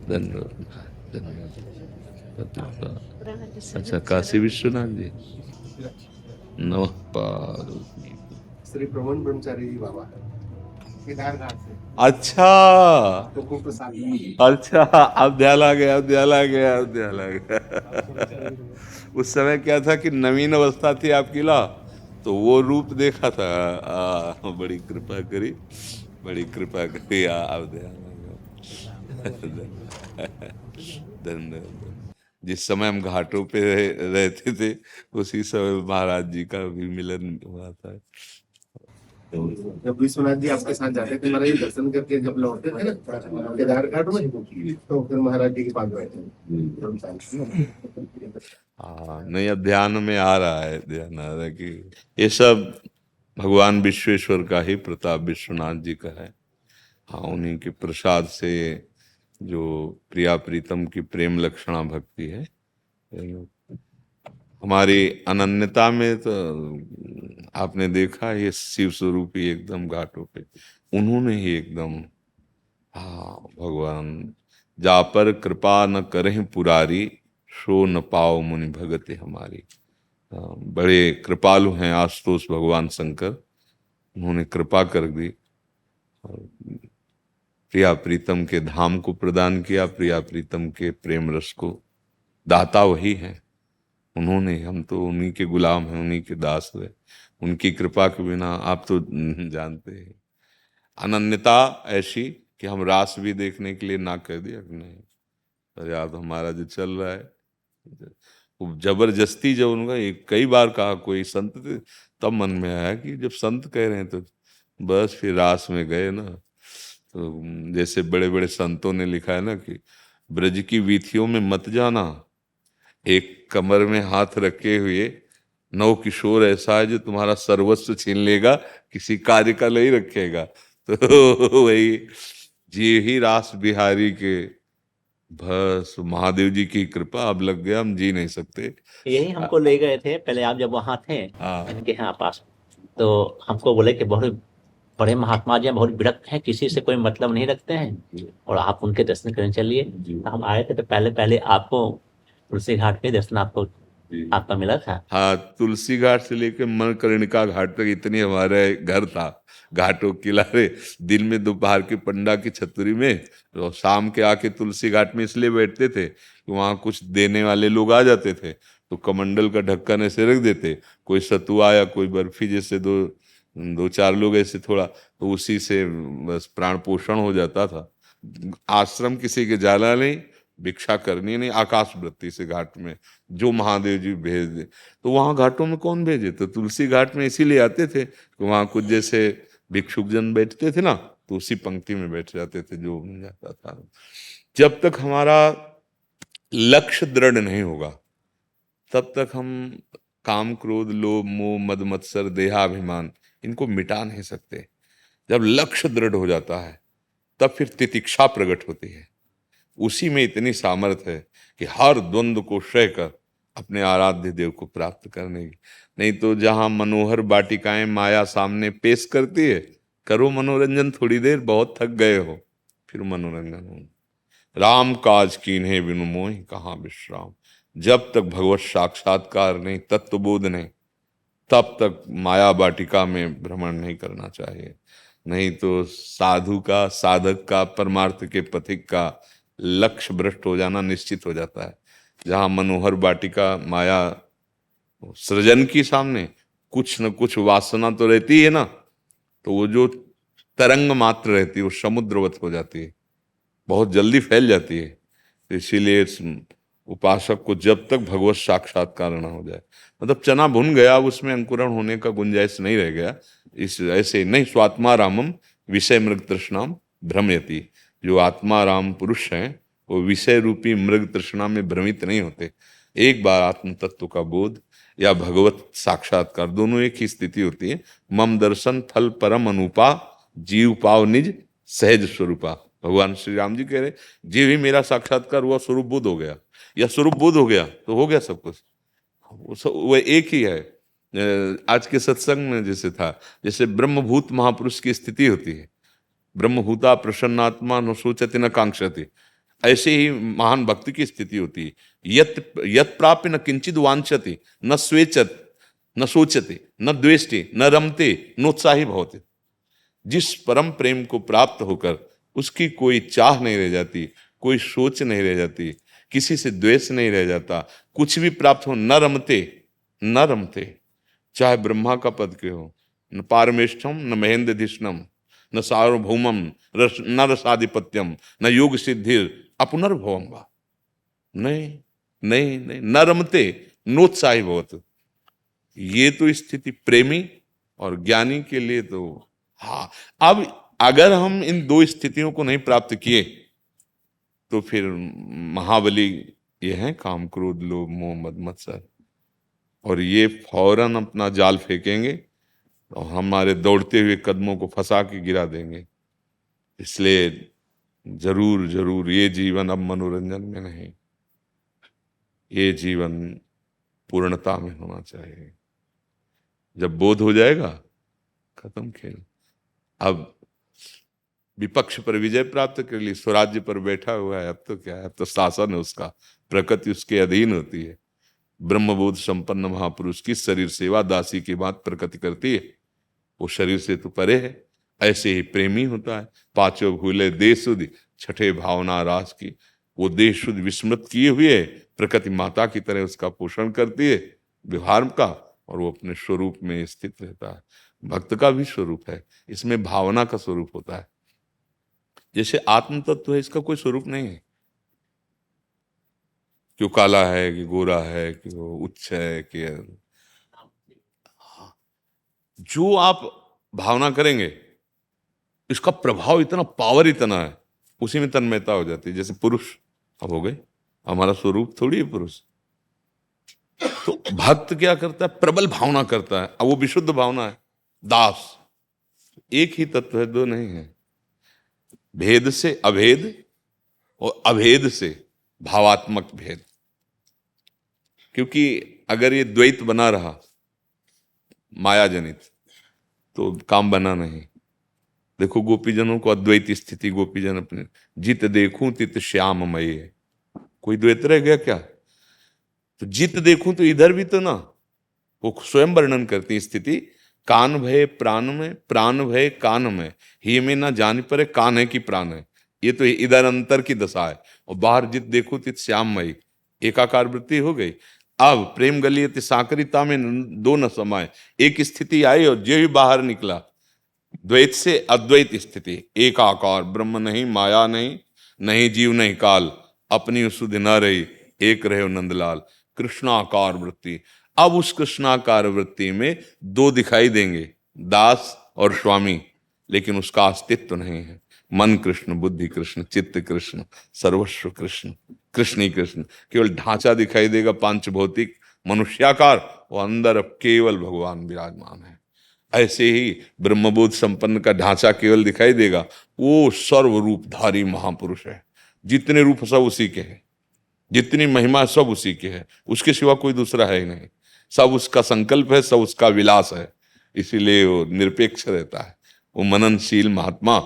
धन्यवाद धन्यवाद। अच्छा, काशी विश्वनाथ जी, नमः पार्वती। श्री प्रमोद ब्रह्मचारी जी बाबा केदार घाट से अच्छा तो खूब प्रसाद अच्छा, अब ध्यान आ गया, अब ध्यान आ गया, अब ध्यान आ गया। उस समय क्या था कि नवीन अवस्था थी आपकी ला, तो वो रूप देखा था। बड़ी कृपा करी, बड़ी कृपा करी। अब ध्यान आ गया। धन्यवाद धन्यवाद। जिस समय हम घाटों पे रहते थे, उसी समय महाराज जी का भी मिलन हुआ था। जब विश्वनाथ जी आपके साथ जाते थे महाराज जी, दर्शन करके जब लौटते थे ना केदार घाट में, तो फिर महाराज जी के पास बैठे। हाँ, नहीं, अब ध्यान में आ रहा है, ध्यान आ रहा है कि ये सब भगवान विश्वेश्वर का ही प्रताप, विश्वनाथ जी का है। हाँ, उन्हीं के प्रसाद से जो प्रिया प्रीतम की प्रेम लक्षणा भक्ति है, हमारी अनन्यता में तो आपने देखा, ये शिव स्वरूप ही एकदम घाटों पे उन्होंने ही एकदम। हाँ, भगवान जा पर कृपा न करें पुरारी, सो न पाओ मुनि भगति हमारी। बड़े कृपालु हैं आशुतोष भगवान शंकर, उन्होंने कृपा कर दी और प्रिया प्रीतम के धाम को प्रदान किया, प्रिया प्रीतम के प्रेम रस को दाता वही है उन्होंने। हम तो उन्हीं के गुलाम हैं, उन्हीं के दास हैं। उनकी कृपा के बिना आप तो जानते हैं, अनन्यता ऐसी कि हम रास भी देखने के लिए ना कह दिया कि नहीं, पर याद हमारा जो चल रहा है, वो जबरदस्ती जब उनका एक कई बार कहा कोई संत थे, तब मन में आया कि जब संत कह रहे हैं तो बस फिर रास में गए ना। तो जैसे बड़े बड़े संतों ने लिखा है ना कि ब्रज की वीथियों में मत जाना, एक कमर में हाथ रखे हुए नव किशोर ऐसा है जो तुम्हारा सर्वस्व छीन लेगा, किसी कार्य का नहीं रखेगा। तो वही जी ही रास बिहारी के, बस महादेव जी की कृपा अब लग गया, हम जी नहीं सकते। यही हमको ले गए थे पहले, आप जब वहाँ थे हाँ इनके यहाँ पास, तो हमको बोले कि बहुत बड़े महात्मा जी हैं, बहुत विरक्त हैं, किसी से कोई मतलब नहीं रखते हैं, और आप उनके दर्शन करने चलिए। तो हम आए थे, तो पहले पहले आपको तुलसी घाट पे दर्शन आपको आपका मिला था। हाँ, तुलसी घाट से लेकर मणिकर्णिका घाट तक इतनी हमारे घर था, घाटों किनारे। दिन में दोपहर की पंडा की छतरी में, तो शाम के आके तुलसी घाट में इसलिए बैठते थे कि वहाँ कुछ देने वाले लोग आ जाते थे, तो कमंडल का ढक्कन ऐसे रख देते, कोई सतुआ या कोई बर्फी, जैसे दो दो चार लोग ऐसे थोड़ा, तो उसी से बस प्राण पोषण हो जाता था। आश्रम किसी के जाना नहीं, भिक्षा करनी नहीं, आकाश वृत्ति से घाट में जो महादेव जी भेज दे। तो वहां घाटों में कौन भेजे, तो तुलसी घाट में इसीलिए आते थे कि वहां कुछ जैसे भिक्षुक जन बैठते थे ना, तो उसी पंक्ति में बैठ जाते थे जो मिल जाता था। जब तक हमारा लक्ष्य दृढ़ नहीं होगा, तब तक हम काम क्रोध लोभ मोह मद मत्सर देहाभिमान इनको मिटा नहीं सकते। जब लक्ष्य दृढ़ हो जाता है, तब फिर तितिक्षा प्रकट होती है। उसी में इतनी सामर्थ्य है कि हर द्वंद्व को क्षय कर अपने आराध्य देव को प्राप्त करने की। नहीं तो जहां मनोहर बाटिकाएं माया सामने पेश करती है, करो मनोरंजन थोड़ी देर, बहुत थक गए हो, फिर मनोरंजन हो। राम काज कीन्हे बिनु मोहि कहाँ विश्राम। जब तक भगवत साक्षात्कार नहीं, तत्वबोध नहीं, तब तक माया वाटिका में भ्रमण नहीं करना चाहिए। नहीं तो साधु का, साधक का, परमार्थ के पथिक का लक्ष्य भ्रष्ट हो जाना निश्चित हो जाता है। जहां मनोहर वाटिका माया सृजन की सामने कुछ न कुछ वासना तो रहती है ना, तो वो जो तरंग मात्र रहती है वो समुद्रवत हो जाती है, बहुत जल्दी फैल जाती है। तो इसीलिए इस उपासक को जब तक भगवत साक्षात्कार न हो जाए, मतलब चना भुन गया, उसमें अंकुरण होने का गुंजाइश नहीं रह गया, इस ऐसे नहीं, स्वात्मा रामम विषय मृग तृष्णाम भ्रमयति। जो आत्मा राम पुरुष हैं, वो विषय रूपी मृग तृष्णा में भ्रमित नहीं होते। एक बार आत्म तत्व का बोध या भगवत साक्षात्कार, दोनों एक ही स्थिति होती है। मम दर्शन फल परम अनुपा, जीव पाव निज सहज स्वरूपा। भगवान श्री राम जी कह रहे, जीव ही मेरा साक्षात्कार हुआ, स्वरूप बोध हो गया, या स्वरूप बोध हो गया तो हो गया सब कुछ, वो एक ही है। आज के सत्संग में जैसे था, जैसे ब्रह्मभूत महापुरुष की स्थिति होती है, ब्रह्मभूता प्रसन्नात्मा न सोचति न कांक्षति। ऐसे ही महान भक्ति की स्थिति होती है। यत यत प्राप्य न किंचित वांछते न स्वेचत न सोचते न द्वेष्टे न रमते नोत्साही भवते। जिस परम प्रेम को प्राप्त होकर उसकी कोई चाह नहीं रह जाती, कोई सोच नहीं रह जाती, किसी से द्वेष नहीं रह जाता, कुछ भी प्राप्त हो न रमते न रमते, चाहे ब्रह्मा का पद के हो, न पारमेष्ठम न महेंद्रधिष्णम न सार्वभौमम न रसाधिपत्यम न योग सिद्धिर अपुनर्भवम वा। नहीं नहीं नहीं, न रमते नोत्साही भवत। ये तो स्थिति प्रेमी और ज्ञानी के लिए तो हाँ। अब अगर हम इन दो स्थितियों को नहीं प्राप्त किए तो फिर महाबली ये हैं काम क्रोध लोभ मोह मद मत्सर, और ये फौरन अपना जाल फेंकेंगे और हमारे दौड़ते हुए कदमों को फंसा के गिरा देंगे। इसलिए जरूर जरूर ये जीवन अब मनोरंजन में नहीं, ये जीवन पूर्णता में होना चाहिए। जब बोध हो जाएगा खत्म खेल। अब विपक्ष पर विजय प्राप्त कर ली, स्वराज्य पर बैठा हुआ है, अब तो क्या है, अब तो शासन है उसका, प्रकृति उसके अधीन होती है। ब्रह्मबोध संपन्न महापुरुष की शरीर सेवा दासी की बात प्रकृति करती है, वो शरीर से तो परे है। ऐसे ही प्रेमी होता है, पांचों भूले देह सुधि छठे भावना रास की, वो देह शुद्ध विस्मृत किए हुए प्रकृति माता की तरह उसका पोषण करती है व्यवहार का, और वो अपने स्वरूप में स्थित रहता है। भक्त का भी स्वरूप है, इसमें भावना का स्वरूप होता है। जैसे आत्म तत्व है, इसका कोई स्वरूप नहीं है, क्यों काला है कि गोरा है कि वो उच्च है कि, जो आप भावना करेंगे इसका प्रभाव इतना, पावर इतना है, उसी में तन्मयता हो जाती है। जैसे पुरुष अब हो गए, हमारा स्वरूप थोड़ी है पुरुष। तो भक्त क्या करता है, प्रबल भावना करता है, अब वो विशुद्ध भावना है। दास एक ही तत्व है, दो नहीं है। भेद से अभेद और अभेद से भावात्मक भेद, क्योंकि अगर ये द्वैत बना रहा माया जनित तो काम बना नहीं। देखो गोपीजनों को अद्वैत स्थिति, गोपीजन अपने जित देखूं तित श्याममय है, कोई द्वैत रह गया क्या? तो जित देखूं तो इधर भी तो ना, वो स्वयं वर्णन करती स्थिति, कान भय प्राण में, प्राण भय कान में, ही में ना जान परे कान है कि प्राण है। ये तो इधर अंतर की दशा है, और बाहर जित देखो तित श्याममयी, एकाकार वृत्ति हो गई। अब प्रेम गलियत साकरिता में दो न समाये, एक स्थिति आई और जो ही बाहर निकला द्वैत से अद्वैत स्थिति, एकाकार ब्रह्म नहीं, माया नहीं, नहीं जीव नहीं काल, अपनी सुध न रही, एक रहे नंदलाल, कृष्णाकार वृत्ति। अब उस कृष्णाकार वृत्ति में दो दिखाई देंगे, दास और स्वामी, लेकिन उसका अस्तित्व नहीं है। मन कृष्ण, बुद्धि कृष्ण, चित्त कृष्ण, सर्वस्व कृष्ण, कृष्ण ही कृष्ण। केवल ढांचा दिखाई देगा पांच भौतिक मनुष्याकार, वो अंदर अब केवल भगवान विराजमान है। ऐसे ही ब्रह्मबोध संपन्न का ढांचा केवल दिखाई देगा, वो सर्वरूपधारी महापुरुष है। जितने रूप सब उसी के हैं, जितनी महिमा सब उसी के है, उसके सिवा कोई दूसरा है ही नहीं। सब उसका संकल्प है, सब उसका विलास है, इसीलिए वो निरपेक्ष रहता है। वो मननशील महात्मा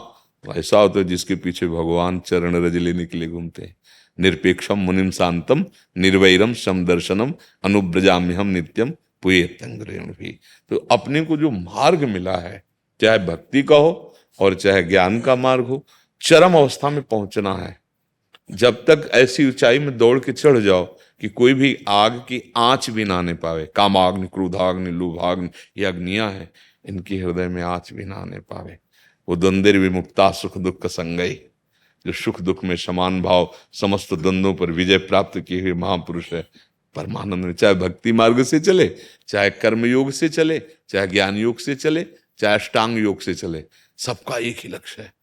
ऐसा होता है जिसके पीछे भगवान चरण रज लेने के लिए घूमते हैं। निरपेक्षम मुनिम शांतम निर्वैरम समदर्शनम अनुब्रजाम्यहम नित्यम पुयेतंग्रेण भी। तो अपने को जो मार्ग मिला है, चाहे भक्ति का हो और चाहे ज्ञान का मार्ग हो, चरम अवस्था में पहुंचना है। जब तक ऐसी ऊंचाई में दौड़ के चढ़ जाओ कि कोई भी आग की आंच भी ना आने पावे, कामाग्नि, क्रोधाग्नि, लोभाग्नि, ये अग्नियां हैं, इनकी हृदय में आंच भी ना आने पावे। वो द्वंद्व विमुक्ता सुख दुख संगई, जो सुख दुख में समान भाव समस्त द्वंद्वों पर विजय प्राप्त किए हुए महापुरुष है परमानंद में। चाहे भक्ति मार्ग से चले, चाहे कर्म योग से चले, चाहे ज्ञान योग से चले, चाहे अष्टांग योग से चले, सबका एक ही लक्ष्य है,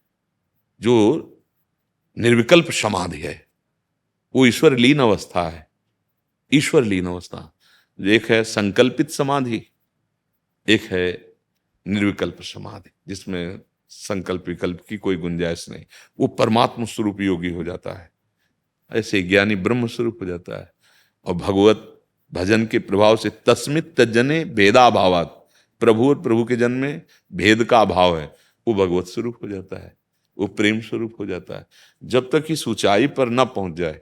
जो निर्विकल्प समाधि है। वो ईश्वर लीन अवस्था है। ईश्वर लीन अवस्था एक है संकल्पित समाधि, एक है निर्विकल्प समाधि, जिसमें संकल्प विकल्प की कोई गुंजाइश नहीं। वो परमात्मा स्वरूप योगी हो जाता है, ऐसे ज्ञानी ब्रह्म स्वरूप हो जाता है। और भगवत भजन के प्रभाव से तस्मित तज्जने भेदाभावात, प्रभु और प्रभु के जन में भेद का अभाव है, वो भगवत स्वरूप हो जाता है। वो प्रेम स्वरूप हो जाता है। जब तक इस ऊंचाई पर न पहुंच जाए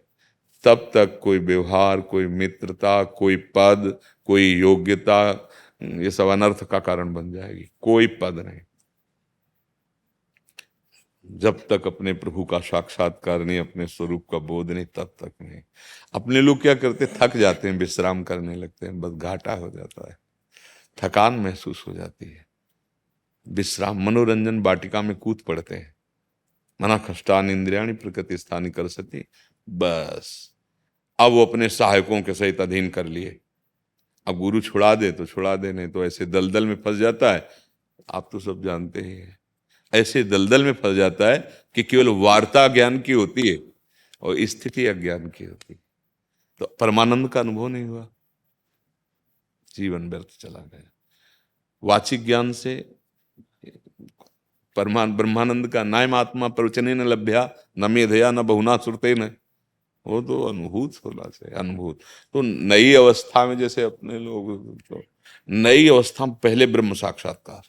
तब तक कोई व्यवहार, कोई मित्रता, कोई पद, कोई योग्यता, ये सब अनर्थ का कारण बन जाएगी। कोई पद नहीं जब तक अपने प्रभु का साक्षात्कार नहीं, अपने स्वरूप का बोध नहीं, तब तक नहीं। अपने लोग क्या करते, थक जाते हैं, विश्राम करने लगते हैं, बस घाटा हो जाता है, थकान महसूस हो जाती है। विश्राम, मनोरंजन वाटिका में कूद पड़ते हैं। मना खष्टान इंद्रियाणी प्रकृति स्थानी कर सती, बस अब वो अपने सहायकों के सहित अधीन कर लिए। अब गुरु छुड़ा दे तो छुड़ा दे, नहीं तो ऐसे दलदल में फंस जाता है। आप तो सब जानते ही हैं, ऐसे दलदल में फंस जाता है कि केवल वार्ता ज्ञान की होती है और स्थिति अज्ञान की होती है। तो परमानंद का अनुभव नहीं हुआ, जीवन व्यर्थ चला गया। वाचिक ज्ञान से ब्रह्मानंद का नायम आत्मा प्रवचने न लभ्या न मेधया न बहुना श्रुते न, वो तो अनुभूत होना चाहिए, अनुभूत। तो नई अवस्था में जैसे अपने लोग, तो नई अवस्था में पहले ब्रह्म साक्षात्कार,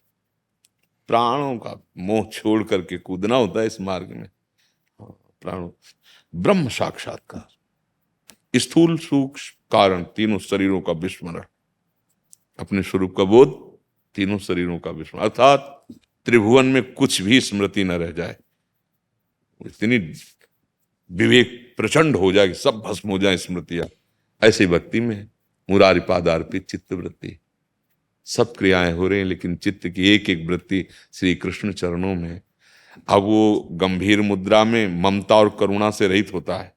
प्राणों का मोह छोड़ करके कूदना होता है इस मार्ग में। प्राणों, ब्रह्म साक्षात्कार, स्थूल सूक्ष्म कारण तीनों शरीरों का विस्मरण, अपने स्वरूप का बोध, तीनों शरीरों का विस्मरण, अर्थात त्रिभुवन में कुछ भी स्मृति न रह जाए। इतनी विवेक प्रचंड हो जाए कि सब भस्म हो जाए स्मृतियां। ऐसी भक्ति में मुरारी पादार्पित चित्त वृत्ति, सब क्रियाएं हो रही हैं लेकिन चित्त की एक एक वृत्ति श्री कृष्ण चरणों में। अब वो गंभीर मुद्रा में ममता और करुणा से रहित होता है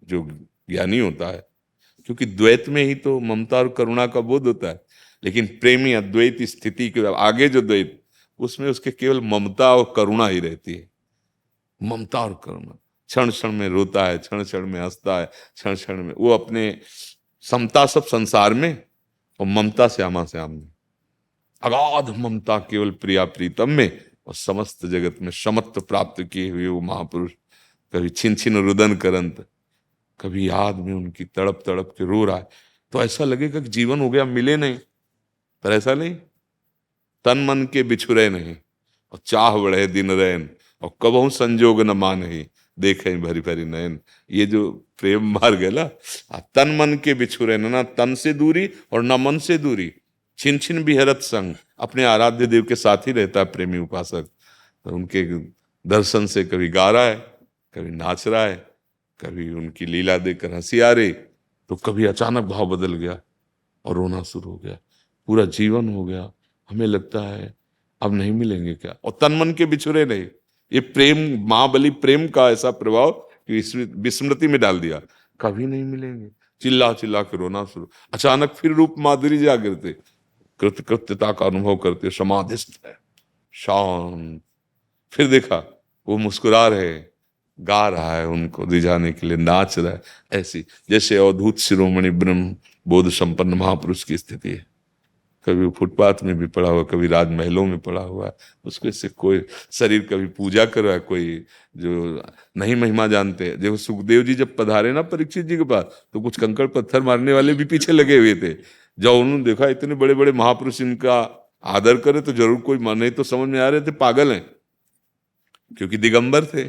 जो ज्ञानी होता है, क्योंकि द्वैत में ही तो ममता और करुणा का बोध होता है। लेकिन प्रेमी अद्वैत स्थिति के आगे जो द्वैत, उसमें उसके केवल ममता और करुणा ही रहती है। ममता और करुणा, क्षण क्षण में रोता है, क्षण क्षण में हंसता है, क्षण क्षण में वो अपने समता सब संसार में और ममता श्यामा श्याम में, अगाध ममता केवल प्रिया प्रीतम में, और समस्त जगत में समत्व प्राप्त किए हुए वो महापुरुष कभी छिन छिन रुदन करंत, कभी याद में उनकी तड़प तड़प के रो रहा है। तो ऐसा लगेगा कि जीवन हो गया, मिले नहीं, पर ऐसा नहीं। तन मन के बिछुरे नहीं और चाह बढ़े दिन रैन, और कबहू संजोग न मानहि देखे भरी भरी नयन। ये जो प्रेम मार्ग है ना, तन मन के बिछुरे, ना तन से दूरी और न मन से दूरी, छिन छिन बिहरत संग, अपने आराध्य देव के साथ ही रहता है प्रेमी उपासक। तो उनके दर्शन से कभी गा रहा है, कभी नाच रहा है, कभी उनकी लीला देखकर हंसी आ रही, तो कभी अचानक भाव बदल गया और रोना शुरू हो गया, पूरा जीवन हो गया। हमें लगता है अब नहीं मिलेंगे क्या, और तन मन के बिछुरे नहीं। ये प्रेम, महाबली प्रेम का ऐसा प्रभाव कि विस्मृति में डाल दिया, कभी नहीं मिलेंगे, चिल्ला चिल्ला के रोना शुरू। अचानक फिर रूप माधुरी जागृते, कृत्यता का अनुभव करते, समाधिस्थ है, शांत। फिर देखा वो मुस्कुरा रहे, गा रहा है, उनको रिझाने के लिए नाच रहा है। ऐसी जैसे अवधूत शिरोमणि ब्रह्म बोध संपन्न महापुरुष की स्थिति है। कभी फुटपाथ में भी पड़ा हुआ, कभी राजमहलों में पड़ा हुआ है, उसको इससे कोई शरीर कभी पूजा कर रहा है, कोई जो नहीं महिमा जानते हैं। देखो सुखदेव जी जब पधारे ना परीक्षित जी के पास, तो कुछ कंकड़ पत्थर मारने वाले भी पीछे लगे हुए थे। जब उन्होंने देखा इतने बड़े बड़े महापुरुष इनका आदर करे तो जरूर कोई नहीं तो समझ में आ रहे थे पागल हैं, क्योंकि दिगंबर थे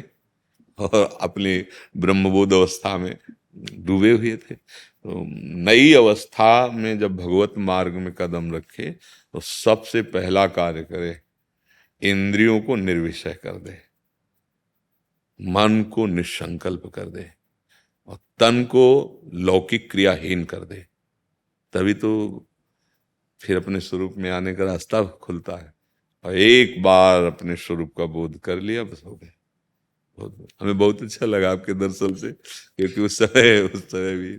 और अपनी ब्रह्मबोध अवस्था में डूबे हुए थे। तो नई अवस्था में जब भगवत मार्ग में कदम रखे तो सबसे पहला कार्य करे, इंद्रियों को निर्विषय कर दे, मन को निसंकल्प कर दे और तन को लौकिक क्रियाहीन कर दे। तभी तो फिर अपने स्वरूप में आने का रास्ता खुलता है। और एक बार अपने स्वरूप का बोध कर लिया, बस हो गए। हमें बहुत अच्छा लगा आपके दर्शन से, क्योंकि उस समय भी